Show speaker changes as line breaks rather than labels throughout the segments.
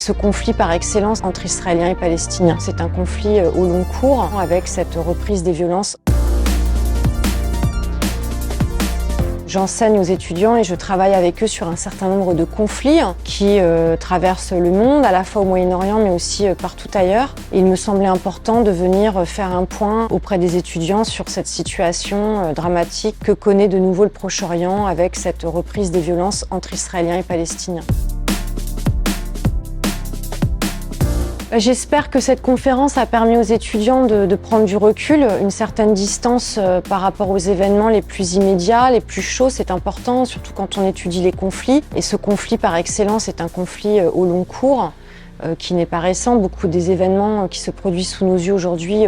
Ce conflit par excellence entre Israéliens et Palestiniens, c'est un conflit au long cours avec cette reprise des violences. J'enseigne aux étudiants et je travaille avec eux sur un certain nombre de conflits qui traversent le monde, à la fois au Moyen-Orient mais aussi partout ailleurs. Et il me semblait important de venir faire un point auprès des étudiants sur cette situation dramatique que connaît de nouveau le Proche-Orient avec cette reprise des violences entre Israéliens et Palestiniens. J'espère que cette conférence a permis aux étudiants de prendre du recul, une certaine distance par rapport aux événements les plus immédiats, les plus chauds. C'est important, surtout quand on étudie les conflits. Et ce conflit par excellence est un conflit au long cours, qui n'est pas récent. Beaucoup des événements qui se produisent sous nos yeux aujourd'hui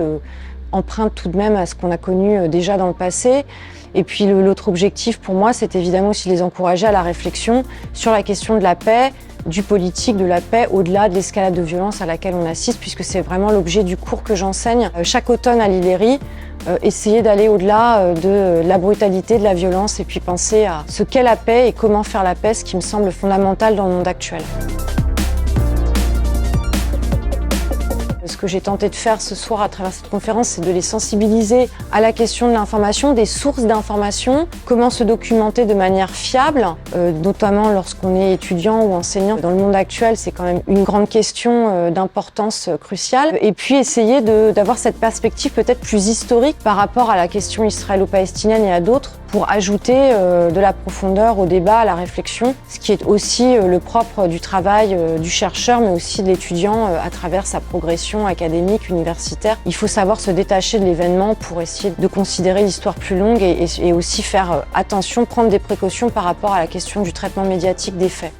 empruntent tout de même à ce qu'on a connu déjà dans le passé. Et puis l'autre objectif pour moi, c'est évidemment aussi de les encourager à la réflexion sur la question de la paix, du politique, de la paix, au-delà de l'escalade de violence à laquelle on assiste, puisque c'est vraiment l'objet du cours que j'enseigne chaque automne à l'ILERI, essayer d'aller au-delà de la brutalité, de la violence, et puis penser à ce qu'est la paix et comment faire la paix, ce qui me semble fondamental dans le monde actuel. Ce que j'ai tenté de faire ce soir à travers cette conférence, c'est de les sensibiliser à la question de l'information, des sources d'information, comment se documenter de manière fiable, notamment lorsqu'on est étudiant ou enseignant. Dans le monde actuel, c'est quand même une grande question d'importance cruciale. Et puis essayer d'avoir cette perspective peut-être plus historique par rapport à la question israélo-palestinienne et à d'autres, pour ajouter de la profondeur au débat, à la réflexion, ce qui est aussi le propre du travail du chercheur, mais aussi de l'étudiant à travers sa progression académique, universitaire. Il faut savoir se détacher de l'événement pour essayer de considérer l'histoire plus longue et aussi faire attention, prendre des précautions par rapport à la question du traitement médiatique des faits.